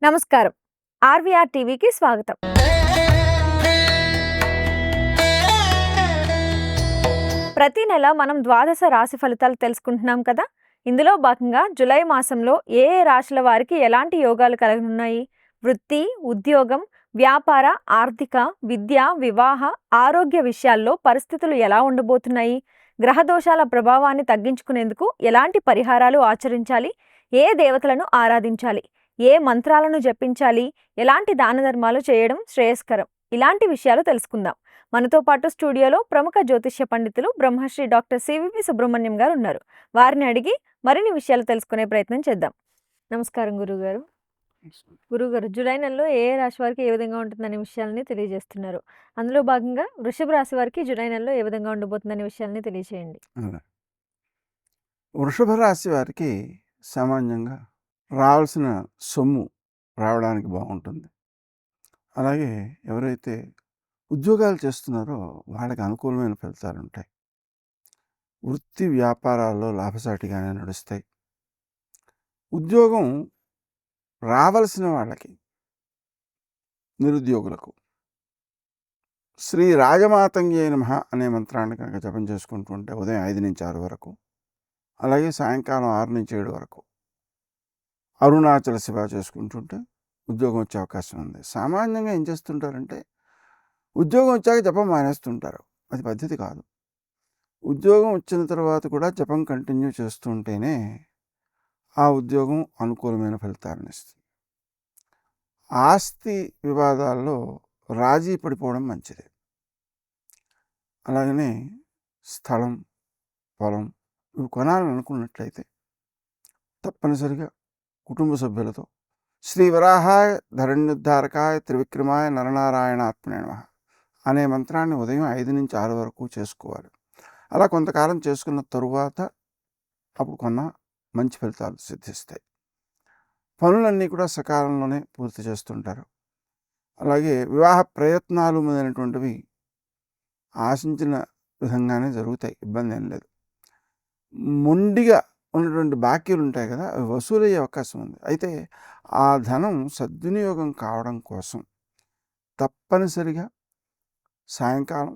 నమస్కారం. ఆర్‌వీఆర్ టీవీకి స్వాగతం. ప్రతి నెల మనం ద్వాదశ రాశి ఫలితాలు తెలుసుకుంటున్నాం కదా! ఇందులో భాగంగా జులై మాసంలో ఏ ఏ రాశుల వారికి ఎలాంటి యోగాలు కలగనున్నాయి? వృత్తి, ఉద్యోగం, వ్యాపార, ఆర్థిక, విద్య, వివాహ, ఆరోగ్య విషయాల్లో పరిస్థితులు ఎలా ఉండబోతున్నాయి? గ్రహ దోషాల ప్రభావాన్ని తగ్గించుకునేందుకు ఎలాంటి పరిహారాలు ఆచరించాలి? ఏ దేవతలను ఆరాధించాలి? ఏ మంత్రాలను జపించాలి? ఎలాంటి దాన ధర్మాలు చేయడం శ్రేయస్కరం? ఇలాంటి విషయాలు తెలుసుకుందాం. మనతో పాటు స్టూడియోలో ప్రముఖ జ్యోతిష్య పండితులు బ్రహ్మశ్రీ డాక్టర్ సివివి సుబ్రహ్మణ్యం గారు ఉన్నారు. వారిని అడిగి మరిన్ని విషయాలు తెలుసుకునే ప్రయత్నం చేద్దాం. నమస్కారం గురుగారు. గురుగారు, జూలై నెలలో ఏ ఏ రాశి వారికి ఏ విధంగా ఉంటుందనే విషయాలని తెలియజేస్తున్నారు. అందులో భాగంగా వృషభ రాశి వారికి జూలై నెలలో ఏ విధంగా ఉండబోతుందనే విషయాలని తెలియజేయండి. అదే. వృషభ రాశి వారికి సామాన్యంగా రావాల్సిన సొమ్ము రావడానికి బాగుంటుంది. అలాగే ఎవరైతే ఉద్యోగాలు చేస్తున్నారో వాళ్ళకి అనుకూలమైన ఫలితాలు ఉంటాయి. వృత్తి వ్యాపారాల్లో లాభసాటిగానే నడుస్తాయి. ఉద్యోగం రావలసిన వాళ్ళకి, నిరుద్యోగులకు శ్రీ రాజమాతంగ్యై నమః అనే మంత్రాన్ని కనుక జపం చేసుకుంటూ ఉంటే ఉదయం 5 నుంచి 6 వరకు, అలాగే సాయంకాలం 6 నుంచి 7 వరకు అరుణాచల శివ చేసుకుంటుంటే ఉద్యోగం వచ్చే అవకాశం ఉంది. సామాన్యంగా ఏం చేస్తుంటారంటే ఉద్యోగం వచ్చాక జపం మానేస్తుంటారు. అది పద్ధతి కాదు. ఉద్యోగం వచ్చిన తర్వాత కూడా జపం కంటిన్యూ చేస్తూ ఉంటేనే ఆ ఉద్యోగం అనుకూలమైన ఫలితాలను ఇస్తుంది. ఆస్తి వివాదాల్లో రాజీ పడిపోవడం మంచిది. అలాగనే స్థలం, పొలం ఇవి కొనాలని అనుకున్నట్లయితే తప్పనిసరిగా కుటుంబ సభ్యులతో శ్రీ వరాహాయ ధరణ్యుద్ధారకాయ త్రివిక్రమాయ నరనారాయణాత్మనే నమః అనే మంత్రాన్ని ఉదయం 5 నుంచి 6 వరకు చేసుకోవాలి. అలా కొంతకాలం చేసుకున్న తరువాత అప్పుడు కొన్న మంచి ఫలితాలు సిద్ధిస్తాయి. పనులన్నీ కూడా సకాలంలోనే పూర్తి చేస్తుంటారు. అలాగే వివాహ ప్రయత్నాలు మొదలైనటువంటివి ఆశించిన విధంగానే జరుగుతాయి. ఇబ్బంది ఏం లేదు. మొండిగా ఉన్నటువంటి బాకీలు ఉంటాయి కదా, అవి వసూలయ్యే అవకాశం ఉంది. అయితే ఆ ధనం సద్వినియోగం కావడం కోసం తప్పనిసరిగా సాయంకాలం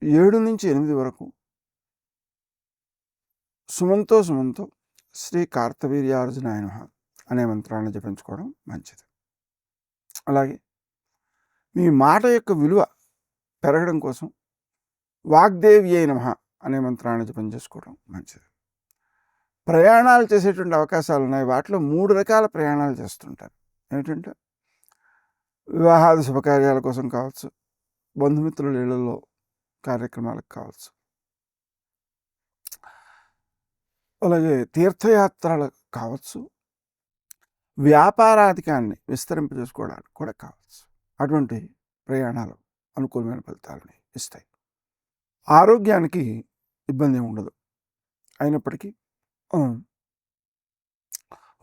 7 నుంచి 8 వరకు సుమంతో శ్రీ కార్తవీర్యార్జునాయ నమః అనే మంత్రాన్ని జపించుకోవడం మంచిది. అలాగే మీ మాట యొక్క విలువ పెరగడం కోసం వాగ్దేవ్యై నమః అనే మంత్రాన్ని జపం చేసుకోవడం మంచిది. ప్రయాణాలు చేసేటువంటి అవకాశాలు ఉన్నాయి. వాటిలో 3 రకాల ప్రయాణాలు చేస్తుంటారు. ఏమిటంటే వివాహాది శుభకార్యాల కోసం కావచ్చు, బంధుమిత్రుల ఇళ్లలో కార్యక్రమాలకు కావచ్చు, అలాగే తీర్థయాత్రలకు కావచ్చు, వ్యాపారాధికాన్ని విస్తరింపజేసుకోవడానికి కూడా కావచ్చు. అటువంటి ప్రయాణాలు అనుకూలమైన ఫలితాలని ఇస్తాయి. ఆరోగ్యానికి ఇబ్బంది ఉండదు. అయినప్పటికీ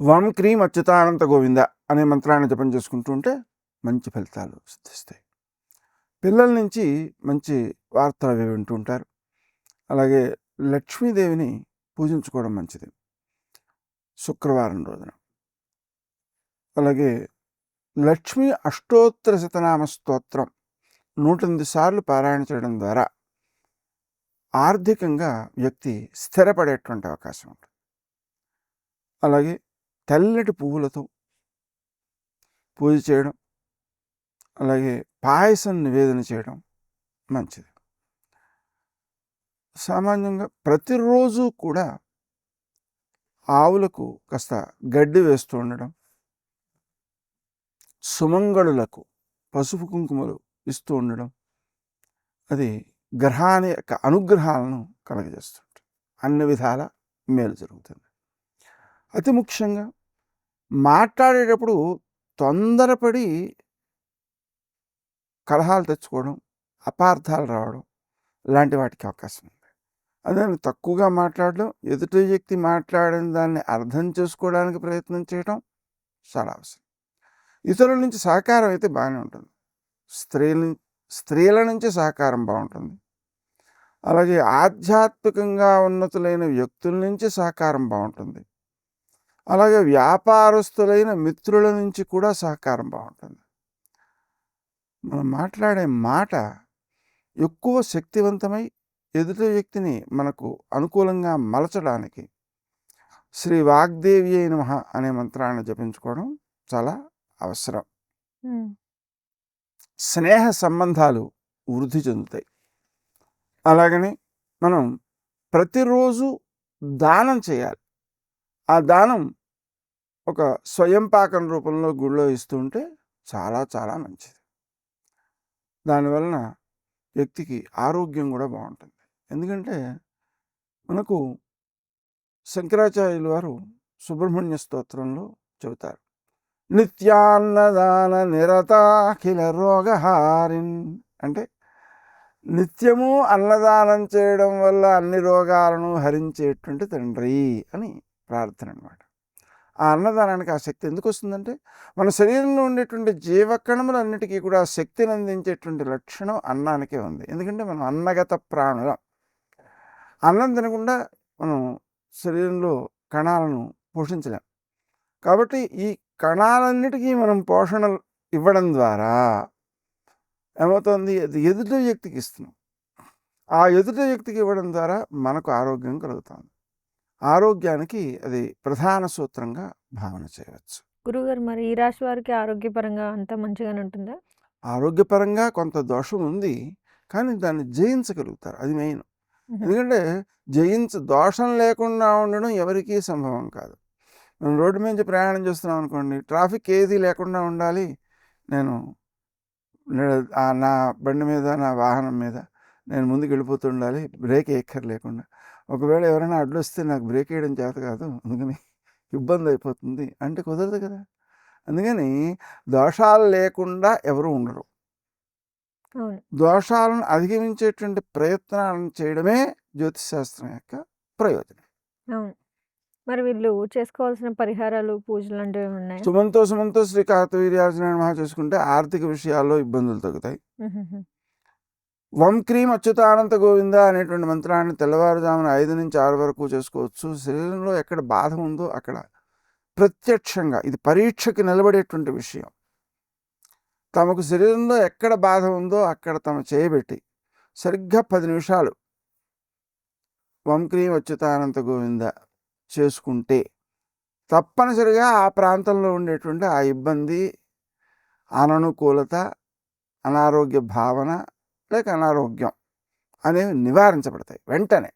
వం క్రీం అచ్యుతానంత గోవింద అనే మంత్రాన్ని జపం చేసుకుంటూ ఉంటే మంచి ఫలితాలు సిద్ధిస్తాయి. పిల్లల నుంచి మంచి వార్తలు అవి వింటూ ఉంటారు. అలాగే లక్ష్మీదేవిని పూజించుకోవడం మంచిది శుక్రవారం రోజున. అలాగే లక్ష్మీ అష్టోత్తర శతనామ స్తోత్రం 108 సార్లు పారాయణ చేయడం ద్వారా ఆర్థికంగా వ్యక్తి స్థిరపడేటువంటి అవకాశం ఉంటుంది. అలాగే తెల్లటి పువ్వులతో పూజ చేయడం, అలాగే పాయసం నివేదన చేయడం మంచిది. సామాన్యంగా ప్రతిరోజు కూడా ఆవులకు కాస్త గడ్డి వేస్తూ ఉండడం, సుమంగళులకు పసుపు కుంకుమలు ఇస్తూ ఉండడం, అది గ్రహాన్ని యొక్క అనుగ్రహాలను కలగజేస్తుంది. అన్ని విధాల మేలు జరుగుతుంది. అతి ముఖ్యంగా మాట్లాడేటప్పుడు తొందరపడి కలహాలు తెచ్చుకోవడం, అపార్థాలు రావడం లాంటి వాటికి అవకాశం ఉంది. అదే తక్కువగా మాట్లాడడం, ఎదుటి వ్యక్తి మాట్లాడిన దాన్ని అర్థం చేసుకోవడానికి ప్రయత్నం చేయడం చాలా అవసరం. ఇతరుల నుంచి సహకారం అయితే బాగానే ఉంటుంది. స్త్రీల నుంచి సహకారం బాగుంటుంది. అలాగే ఆధ్యాత్మికంగా ఉన్నతులైన వ్యక్తుల నుంచి సహకారం బాగుంటుంది. అలాగే వ్యాపారస్తులైన మిత్రుల నుంచి కూడా సహకారం బాగుంటుంది. మనం మాట్లాడే మాట ఎక్కువ శక్తివంతమై ఎదుటి వ్యక్తిని మనకు అనుకూలంగా మలచడానికి శ్రీ వాగ్దేవి నమః అనే మంత్రాన్ని జపించుకోవడం చాలా అవసరం. స్నేహ సంబంధాలు వృద్ధి చెందుతాయి. అలాగని మనం ప్రతిరోజు దానం చేయాలి. ఆ దానం ఒక స్వయం పాకం రూపంలో గుళ్ళో ఇస్తుంటే చాలా చాలా మంచిది. దానివలన వ్యక్తికి ఆరోగ్యం కూడా బాగుంటుంది. ఎందుకంటే మనకు శంకరాచార్యులు వారు సుబ్రహ్మణ్య స్తోత్రంలో చెబుతారు, నిత్యాన్నదాన నిరతాఖిల రోగహారిన్. అంటే నిత్యము అన్నదానం చేయడం వల్ల అన్ని రోగాలను హరించేటువంటి తండ్రి అని ప్రార్థన అన్నమాట. ఆ అన్నదానానికి ఆ శక్తి ఎందుకు వస్తుందంటే మన శరీరంలో ఉండేటువంటి జీవకణములన్నిటికీ కూడా శక్తిని అందించేటువంటి లక్షణం అన్నానికే ఉంది. ఎందుకంటే మనం అన్నగత ప్రాణులం. అన్నం తినకుండా మనం శరీరంలో కణాలను పోషించలేం. కాబట్టి ఈ కణాలన్నిటికీ మనం పోషణ ఇవ్వడం ద్వారా ఏమవుతుంది, అది ఎదుటి వ్యక్తికి ఇస్తున్నాం. ఆ ఎదుటి వ్యక్తికి ఇవ్వడం ద్వారా మనకు ఆరోగ్యం కలుగుతుంది. ఆరోగ్యానికి అది ప్రధాన సూత్రంగా భావన చేయవచ్చు. గురువుగారు, మరి ఈ రాశి వారికి ఆరోగ్యపరంగా అంతా మంచిగానే ఉంటుందా? ఆరోగ్యపరంగా కొంత దోషం ఉంది, కానీ దాన్ని జయించగలుగుతారు. అది మెయిన్. ఎందుకంటే దోషం లేకుండా ఉండడం ఎవరికీ సంభవం కాదు. మనం రోడ్డు మీద ప్రయాణం చేస్తున్నాం అనుకోండి, ట్రాఫిక్ ఏది లేకుండా ఉండాలి. నేను నా బండి మీద, నా వాహనం మీద నేను ముందుకు వెళ్ళిపోతుండాలి, బ్రేక్ ఎక్కర్లేకుండా. ఒకవేళ ఎవరైనా అడ్డు వస్తే నాకు బ్రేక్ వేయడం చేత కాదు, అందుకని ఇబ్బంది అయిపోతుంది అంటే కుదరదు కదా. అందుకని దోషాలు లేకుండా ఎవరు ఉండరు. దోషాలను అధిగమించేటువంటి ప్రయత్నాలను చేయడమే జ్యోతిషశాస్త్రం యొక్క ప్రయోజనం. అవును. మరి వీళ్ళు చేసుకోవాల్సిన పరిహారాలు, పూజలు అంటే ఉన్నాయి? సుమంతో శ్రీ కార్తవీర్యార్జున నమః చేసుకుంటే ఆర్థిక విషయాల్లో ఇబ్బందులు తగ్గుతాయి. క్రీం అచ్యుతానంత గోవింద అనేటువంటి మంత్రాన్ని తెల్లవారుజామున 5 నుంచి 6 వరకు చేసుకోవచ్చు. శరీరంలో ఎక్కడ బాధ ఉందో అక్కడ ప్రత్యక్షంగా, ఇది పరీక్షకి నిలబడేటువంటి విషయం, తమకు శరీరంలో ఎక్కడ బాధ ఉందో అక్కడ తమ చేయబెట్టి సరిగ్గా 10 నిమిషాలు క్రీం అచ్యుతానంత గోవింద చేసుకుంటే తప్పనిసరిగా ఆ ప్రాంతంలో ఉండేటువంటి ఆ ఇబ్బంది, అననుకూలత, అనారోగ్య భావన లేక అనారోగ్యం అనేవి నివారించబడతాయి వెంటనే.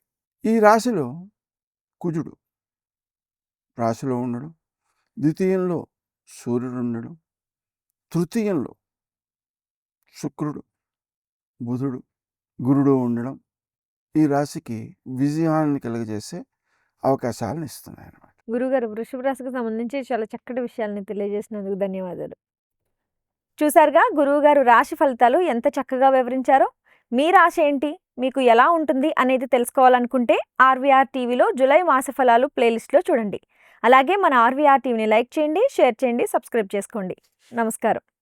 ఈ రాశిలో కుజుడు రాశిలో ఉండడం, ద్వితీయంలో సూర్యుడు ఉండడం, తృతీయంలో శుక్రుడు, బుధుడు, గురుడు ఉండడం ఈ రాశికి విజయాన్ని కలుగజేసే అవకాశాలను ఇస్తున్నాయి అన్నమాట. గురుగారు, వృషభ రాశికి సంబంధించి చాలా చక్కటి విషయాల్ని తెలియజేసినందుకు ధన్యవాదాలు. చూసారుగా గురువుగారు రాశి ఫలితాలు ఎంత చక్కగా వివరించారో. మీ రాశి ఏంటి, మీకు ఎలా ఉంటుంది అనేది తెలుసుకోవాలనుకుంటే ఆర్వీఆర్ టీవీలో జూలై మాస ఫలాలు ప్లేలిస్ట్లో చూడండి. అలాగే మన ఆర్వీఆర్ టీవీని లైక్ చేయండి, షేర్ చేయండి, సబ్స్క్రైబ్ చేసుకోండి. నమస్కారం.